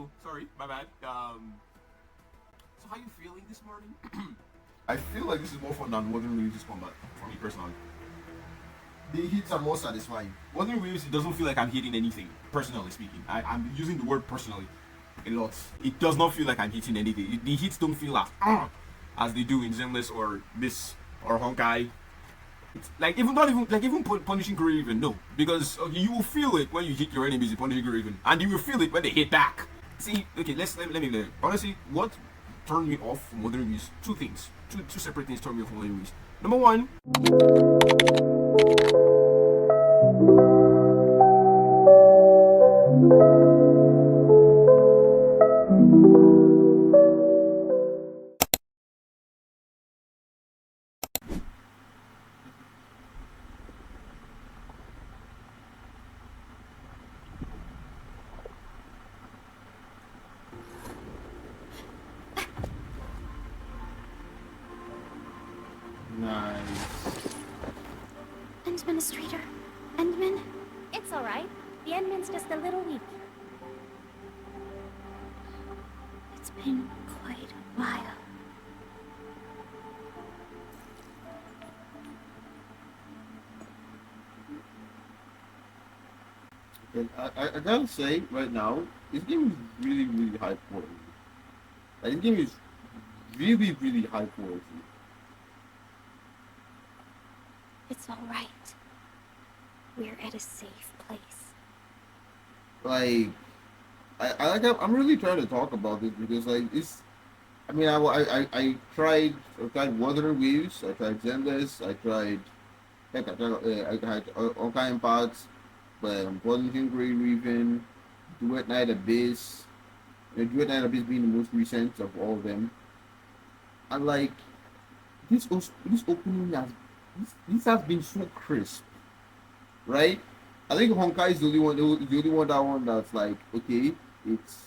oh, sorry, my bad. So how you feeling this morning? I feel like this is more fun than Modern Religious Combat for me personally. The hits are more satisfying. Modern Religious, it doesn't feel like I'm hitting anything, personally speaking. I'm using the word personally a lot. It does not feel like I'm hitting anything. The hits don't feel as they do in Zenless or this or Honkai. It's like even not even like even punishing Graven, no, because okay, you will feel it when you hit your enemies in punishing Graven, and you will feel it when they hit back. See, okay, let me learn. Honestly, what turned me off from Modern Reviews? Two things, two separate things turned me off from Modern Reviews. Number one, nice. Administrator. Endman? It's alright. The Endman's just a little weak. It's been quite a while. I gotta say right now, this game is really high quality. Like, this game is really high quality. It's alright. We're at a safe place. Like, I'm really trying to talk about this because like it's. I mean, I tried Wuthering Waves, I tried Zenless, I tried heck, I tried all kind of parts, but Golden Grey Raven, Duet Night Abyss, Duet Night Abyss being the most recent of all of them. And like this opening this has been so crisp, right? I think Honkai is the only one that one that's like okay, it's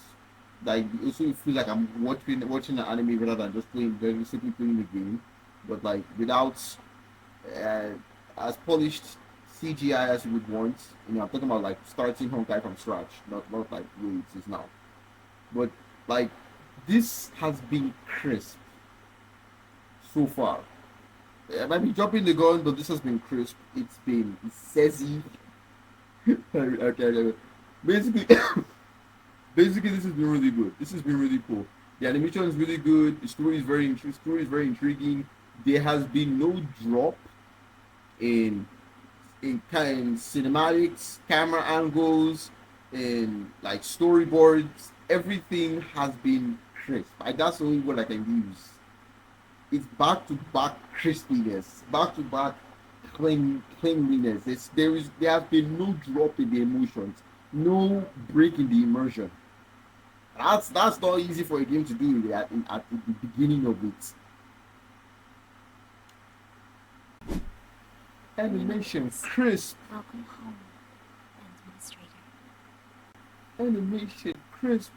like also it feels like I'm watching an anime rather than just simply playing the game, but like without uh, as polished CGI as you would want. You know, I'm talking about like starting Honkai from scratch, not like the way it is now. But like this has been crisp so far. I might be jumping the gun, but this has been crisp. It's been sassy. Okay, basically, basically, this has been really good. This has been really cool. The animation is really good. The story is very intriguing. There has been no drop in kind cinematics, camera angles, and like storyboards. Everything has been crisp. That's the only word I can use. It's back to back crispiness, back to back cleanliness. There has been no drop in the emotions, no break in the immersion. That's not easy for a game to do at the beginning of it. Animation crisp, Welcome home, Administrator. animation crisp,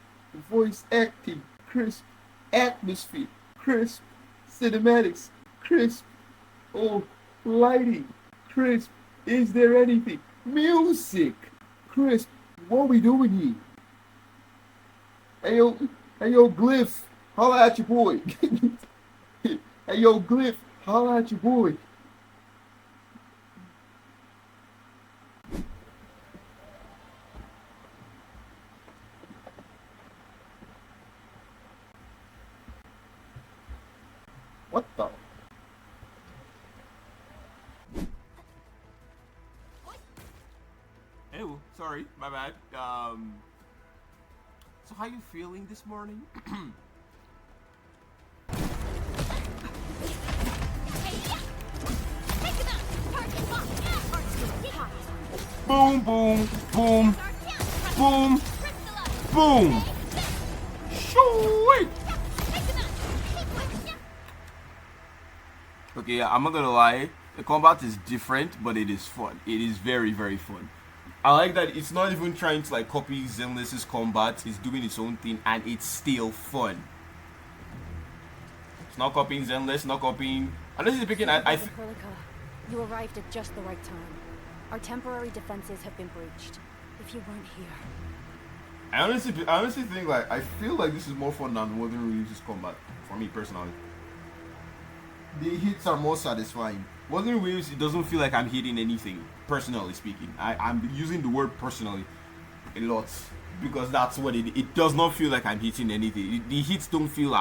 voice acting crisp, atmosphere crisp, cinematics crisp. Oh, lighting crisp. Is there anything? Music crisp. What are we doing here? Hey yo, Glyph, holla at your boy. Hey yo, Glyph, holla at your boy. What the? Hey, sorry, my bad. So how you feeling this morning? Boom, boom, boom, boom, boom. Sweet. Okay, yeah, I'm not gonna lie. The combat is different, but it is fun. It is very fun. I like that it's not even trying to like copy Zenless's combat. It's doing its own thing, and it's still fun. It's not copying Zenless, not copying. Unless it's picking. You arrived at just the right time. Our temporary defenses have been breached. If you weren't here... I honestly think like I feel like this is more fun than Wuthering Waves' combat for me personally. The hits are more satisfying. Wuthering Waves, it doesn't feel like I'm hitting anything. Personally speaking, I'm using the word personally a lot because that's what it does not feel like I'm hitting anything. The hits don't feel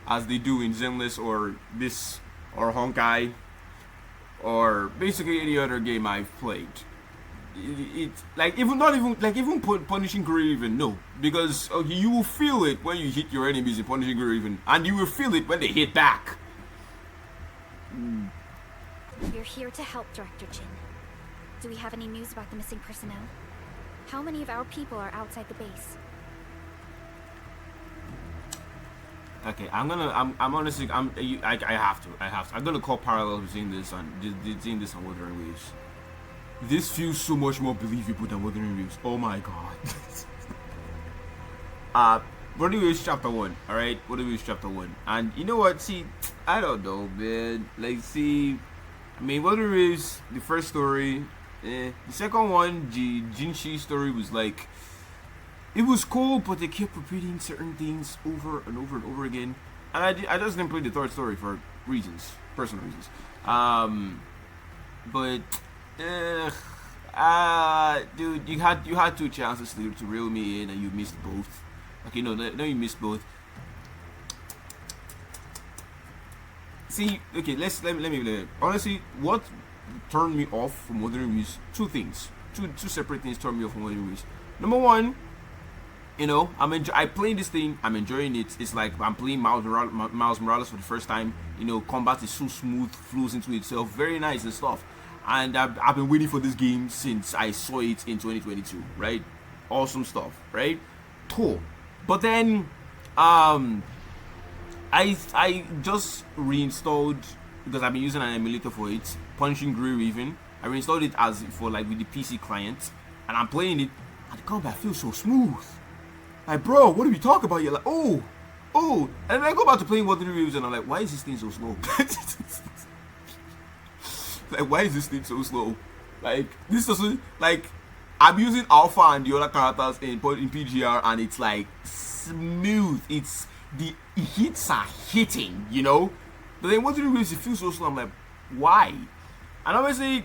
as they do in Zenless or this or Honkai or basically any other game I've played. It's like even not even like even punishing Guru even no because okay, you will feel it when you hit your enemies in punishing Guru even and you will feel it when they hit back. We're here to help, Director Jin. Do we have any news about the missing personnel? How many of our people are outside the base? Okay, I'm honestly I have to I'm gonna call parallels between this and Wuthering Waves. This feels so much more believable than Wuthering Waves. Oh my god. Wuthering Waves chapter 1, alright? Wuthering Waves chapter 1. And you know what? See, I don't know, man. Like, see, I mean, Wuthering Waves, the first story, the second one, the Jinshi story was like, it was cool, but they kept repeating certain things over and over and over again. And I just didn't play the third story for reasons, personal reasons. But dude, you had two chances to reel me in, and you missed both. Okay, no, you missed both. See, okay, let me honestly, what turned me off from Wuthering Waves? Two things, two separate things turned me off from Wuthering Waves. Number one, you know, I play this thing, I'm enjoying it. It's like I'm playing Miles Morales for the first time. You know, combat is so smooth, flows into itself, very nice and stuff. And I've been waiting for this game since I saw it in 2022, right? Awesome stuff, right? Cool. But then, I just reinstalled because I've been using an emulator for it, Punching Grey Raven. I reinstalled it as for like with the PC client, and I'm playing it, and the combat feels so smooth. Like, bro, what are we talking about? You're like, oh, and then I go back to playing Wuthering Waves, and I'm like, why is this thing so slow? Like, why is this thing so slow? Like, this doesn't like. I'm using Alpha and the other characters in PGR, and it's like smooth. It's the hits are hitting, you know. But then Wuthering Waves, it feels so slow. I'm like, why? And obviously,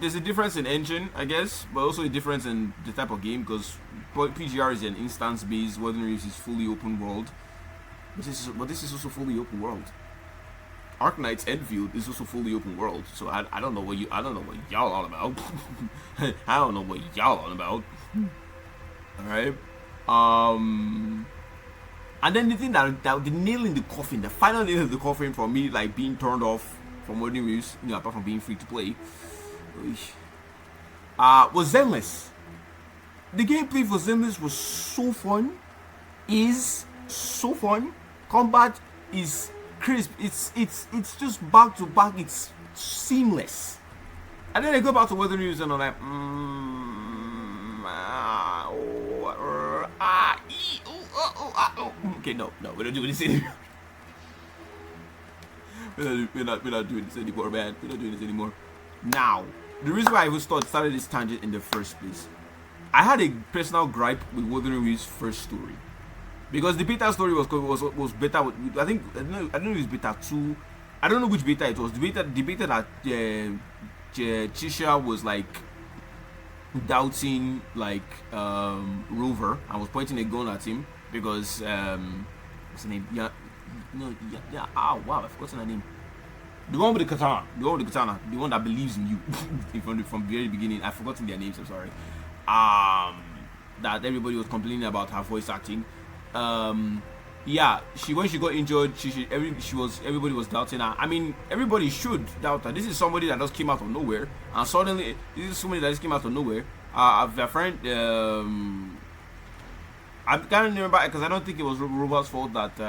there's a difference in engine, I guess, but also a difference in the type of game because PGR is an instance-based. Wuthering Waves is fully open world, but this is also fully open world. Arknights Endfield is also fully open world, so I don't know what y'all all about. I don't know what y'all all about. All right, and then the thing that the nail in the coffin, the final nail in the coffin for me, like being turned off from Wuthering Waves, you know, apart from being free to play, was Zenless. The gameplay for Zenless was so fun, is so fun. Combat is crisp. It's just back to back. It's seamless. And then I go back to Wuthering Waves and I'm like, okay, no, we're not doing this anymore. We're not doing this anymore, man. We're not doing this anymore. Now, the reason why I even started this tangent in the first place, I had a personal gripe with Wuthering Waves' first story. Because the beta story was beta. I don't know if it's beta 2. I don't know which beta it was. The beta that Chisha was like doubting like Rover and was pointing a gun at him because what's the name? Yeah. Oh wow, I've forgotten her name. The one with the katana. The one that believes in you from the very beginning. I've forgotten their names. I'm sorry. That everybody was complaining about her voice acting. Yeah, when she got injured, everybody was doubting her. I mean, everybody should doubt her. This is somebody that just came out of nowhere, and suddenly this is somebody that just came out of nowhere. A friend, I can't remember because I don't think it was Robert's fault that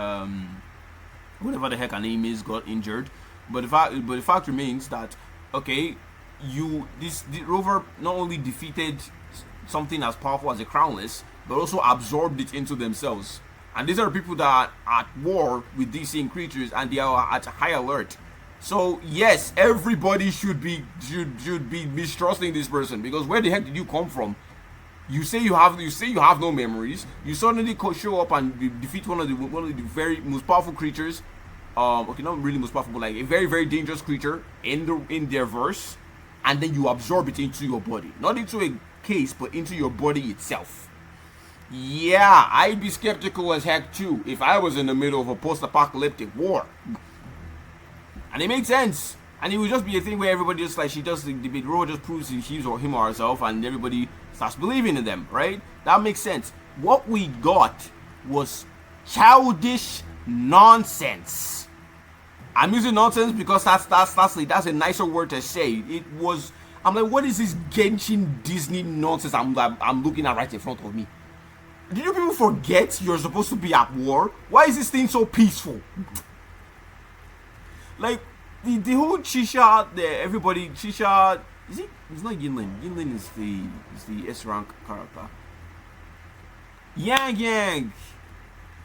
whatever the heck her name is got injured. But the fact remains that okay, the Rover not only defeated something as powerful as a Crownless, but also absorbed it into themselves. And these are people that are at war with these same creatures, and they are at high alert. So yes, everybody should be mistrusting this person because where the heck did you come from? You say you have no memories. You suddenly show up and defeat one of the very most powerful creatures. Okay, not really most powerful, but like a very very dangerous creature in their verse, and then you absorb it into your body, not into a case, but into your body itself. Yeah, I'd be skeptical as heck too if I was in the middle of a post-apocalyptic war. And it makes sense. And it would just be a thing where everybody just like the role just proves him or herself, and everybody starts believing in them, right? That makes sense. What we got was childish nonsense. I'm using nonsense because that's a nicer word to say. It was. I'm like, what is this Genshin Disney nonsense I'm looking at right in front of me? Did you people forget you're supposed to be at war? Why is this thing so peaceful? Like the whole Chisha there, everybody Chisha is it? It's not Yinlin. Yinlin is the S rank character. Yang.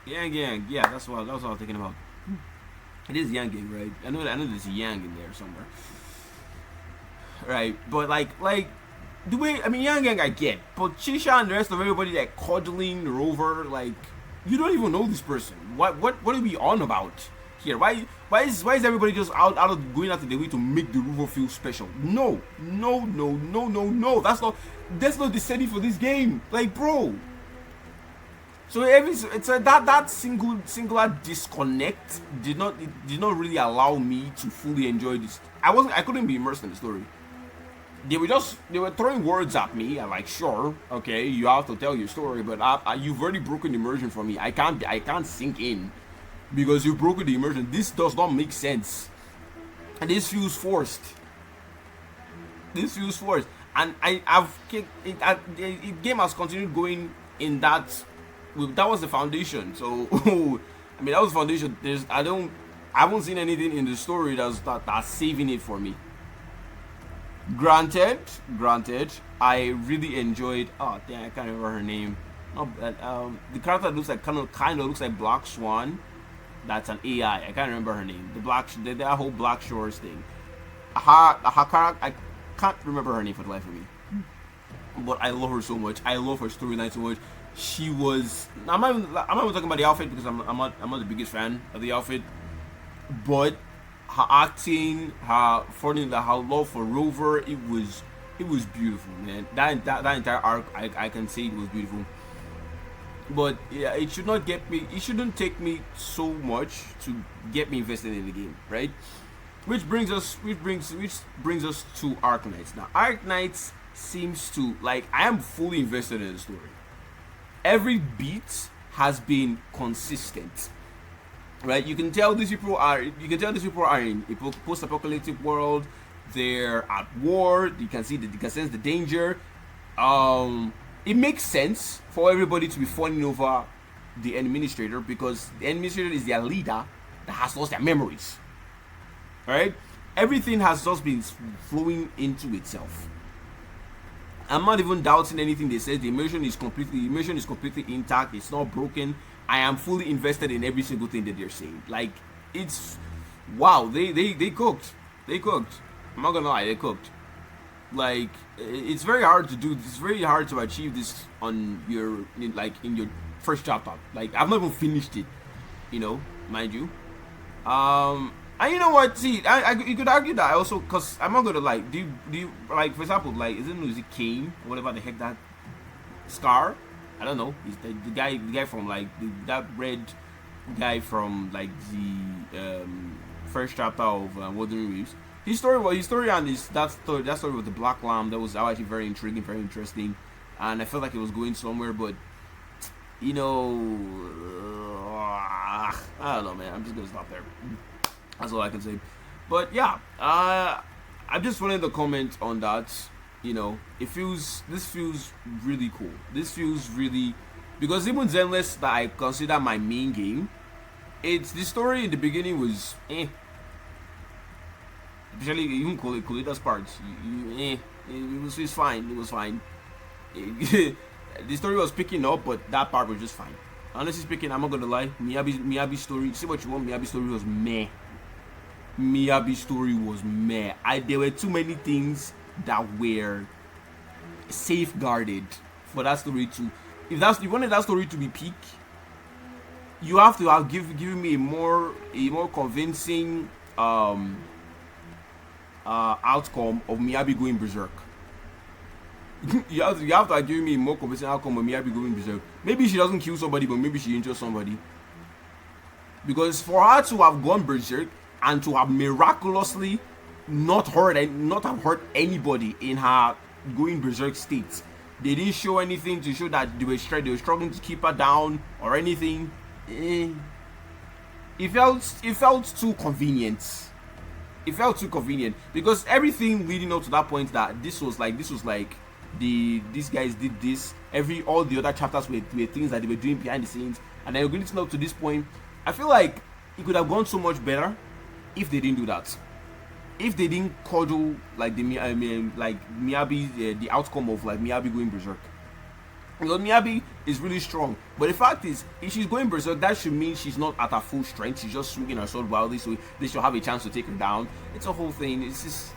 Yeah, that's what I was thinking about. It is Yang, right? I know there's a Yang in there somewhere. Right, but like the way, I mean, Yang I get, but Chisha and the rest of everybody like coddling the rover, like you don't even know this person. What are we on about here? Why is everybody just out of going out of the way to make the rover feel special? No. That's not the setting for this game, like bro. So that singular disconnect did not really allow me to fully enjoy this. I couldn't be immersed in the story. They were throwing words at me. I'm like, sure, okay, you have to tell your story, but you've already broken immersion for me. I can't sink in because you've broken the immersion. This does not make sense, and this feels forced. And the game has continued going in that. That was the foundation. So I mean, that was the foundation. I haven't seen anything in the story that's saving it for me. Granted, I really enjoyed. Oh damn, I can't remember her name. The character looks like kind of looks like Black Swan. That's an AI. I can't remember her name. That whole Black Shores thing. Her character, I can't remember her name for the life of me. But I love her so much. I love her storyline so much. She was. I'm not even talking about the outfit because I'm not the biggest fan of the outfit, but her acting, her love for Rover, it was beautiful, man. That entire arc, I can say it was beautiful. But yeah, it shouldn't take me so much to get me invested in the game, right? Which brings us to Arknights. Now, Arknights seems to, like, I am fully invested in the story. Every beat has been consistent, right? You can tell these people are in a post-apocalyptic world. They're at war. You can sense the danger. It makes sense for everybody to be fawning over the administrator because the administrator is their leader that has lost their memories. Right? Everything has just been flowing into itself. I'm not even doubting anything they said. The immersion is completely intact. It's not broken. I am fully invested in every single thing that they're saying. Like, it's wow. They cooked. They cooked. I'm not gonna lie. They cooked. Like, it's very hard to do. It's very hard to achieve this in your first chapter. Like, I've not even finished it. Mind you. And you know what? See, you could argue that also, because I'm not gonna like. Do you like, for example, like, is it Kane, whatever the heck that Scar? I don't know. He's the guy from like that red guy from like the first chapter of Wuthering Waves. His story and that story with the Black Lamb, that was actually very intriguing, very interesting, and I felt like it was going somewhere, but I don't know, man. I'm just gonna stop there. That's all I can say. But yeah, I just wanted to comment on that. This feels really cool. This feels really, because even Zenless, that I consider my main game, it's the story in the beginning was especially even Kulida's parts. It's fine. It was fine. The story was picking up, but that part was just fine. Honestly speaking, I'm not gonna lie. Miyabi's story. Say what you want. Miyabi's story was meh. There were too many things that were safeguarded for that story to, if you wanted that story to be peak, you have to have given me a more convincing outcome of Miyabi going berserk. you have to give me a more convincing outcome of Miyabi going berserk. Maybe she doesn't kill somebody, but maybe she injures somebody. Because for her to have gone berserk and to have miraculously not have hurt anybody in her going berserk state, they didn't show anything to show that they were struggling to keep her down or anything. It felt too convenient. It felt too convenient because everything leading up to that point, that this was like these guys did this. All the other chapters were things that they were doing behind the scenes, and then we're going to up to this point. I feel like it could have gone so much better if they didn't do that. If they didn't coddle like Miyabi, the outcome of like Miyabi going berserk. Because Miyabi is really strong, but the fact is, if she's going berserk, that should mean she's not at her full strength. She's just swinging her sword wildly, so they should have a chance to take her down. It's a whole thing. It's just,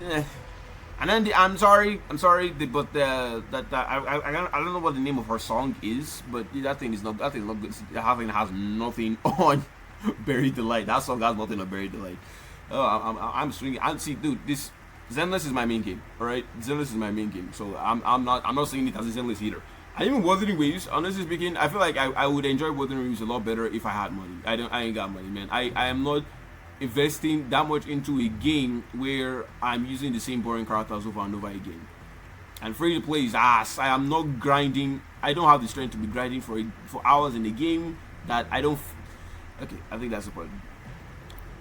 And then I'm sorry, but I don't know what the name of her song is, but that thing is not good. That thing has nothing on Buried Delight. That song has nothing on Buried Delight. Oh, I'm swinging. See, dude, this Zenless is my main game. All right, Zenless is my main game. So I'm not saying it as a Zenless either. And even Wuthering Waves, honestly speaking, I feel like I would enjoy Wuthering Waves a lot better if I had money. I ain't got money, man. I am not investing that much into a game where I'm using the same boring characters over and over again. And free to play is ass. I am not grinding. I don't have the strength to be grinding for hours in a game that I don't. Okay, I think that's the point.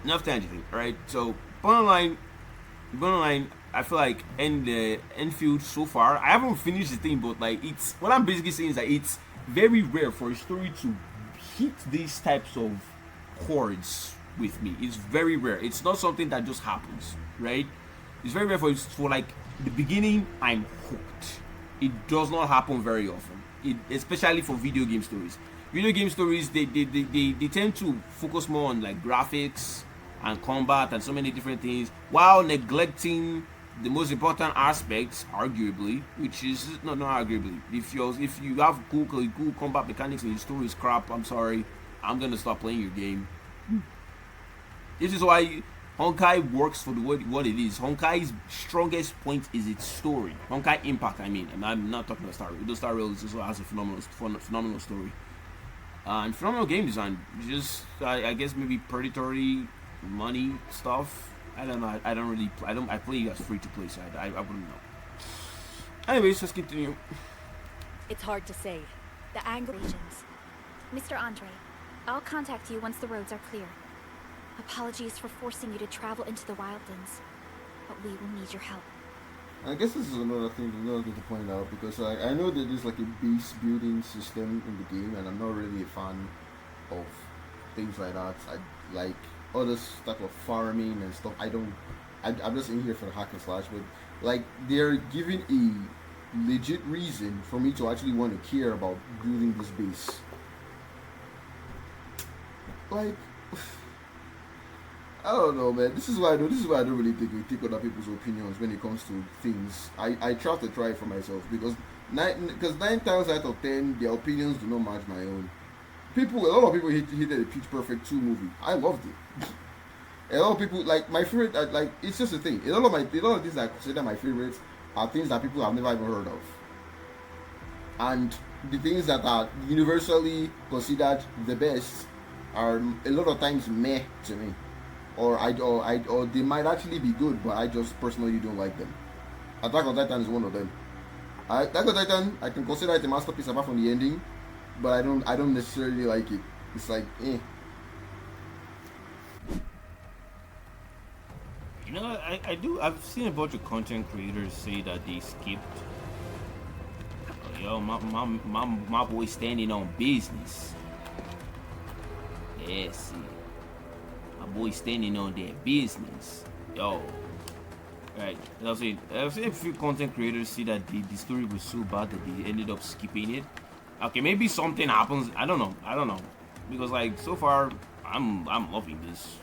Enough tangent, right? So bottom line, I feel like Endfield so far, I haven't finished the thing, but like it's what I'm basically saying is that it's very rare for a story to hit these types of chords with me. It's very rare. It's not something that just happens, right? It's very rare for like the beginning. I'm hooked. It does not happen very often. Especially for video game stories. Video game stories, they tend to focus more on like graphics and combat and so many different things, while neglecting the most important aspects, arguably, which is not arguably. If you have cool combat mechanics and your story is crap, I'm sorry, I'm gonna stop playing your game. This is why Honkai works for what it is. Honkai's strongest point is its story. Honkai Impact, I mean. I'm not talking about Star Rail. Star Rail also has a phenomenal story. And phenomenal game design. Just, I guess maybe predatory money stuff. I don't know. I play as free to play, so I wouldn't know. Anyways, let's continue. It's hard to say. The anger regions. Mr. Andre, I'll contact you once the roads are clear. Apologies for forcing you to travel into the wildlands, but we will need your help. I guess this is another thing to point out, because I know that there's like a base building system in the game, and I'm not really a fan of things like that. I like all this type of farming and stuff. I'm just in here for the hack and slash, but like they're giving a legit reason for me to actually want to care about building this base. Like, I don't know, man. This is why I don't really take other people's opinions when it comes to things. I try to try it for myself, because 9 times out of 10 their opinions do not match my own. A lot of people hated the Pitch Perfect 2 movie. I loved it. A lot of people, like, my favorite, like, it's just a thing. A lot of things I consider my favorites are things that people have never even heard of, and the things that are universally considered the best are a lot of times meh to me. Or they might actually be good, but I just personally don't like them. Attack on Titan is one of them. Attack on Titan, I can consider it a masterpiece apart from the ending, but I don't necessarily like it. It's like, eh. You know, I've seen a bunch of content creators say that they skipped. Yo, my boy standing on business. Yes. My boy standing on their business. Yo. Right. I've seen a few content creators see that the story was so bad that they ended up skipping it. Okay, maybe something happens. I don't know. Because like so far I'm loving this.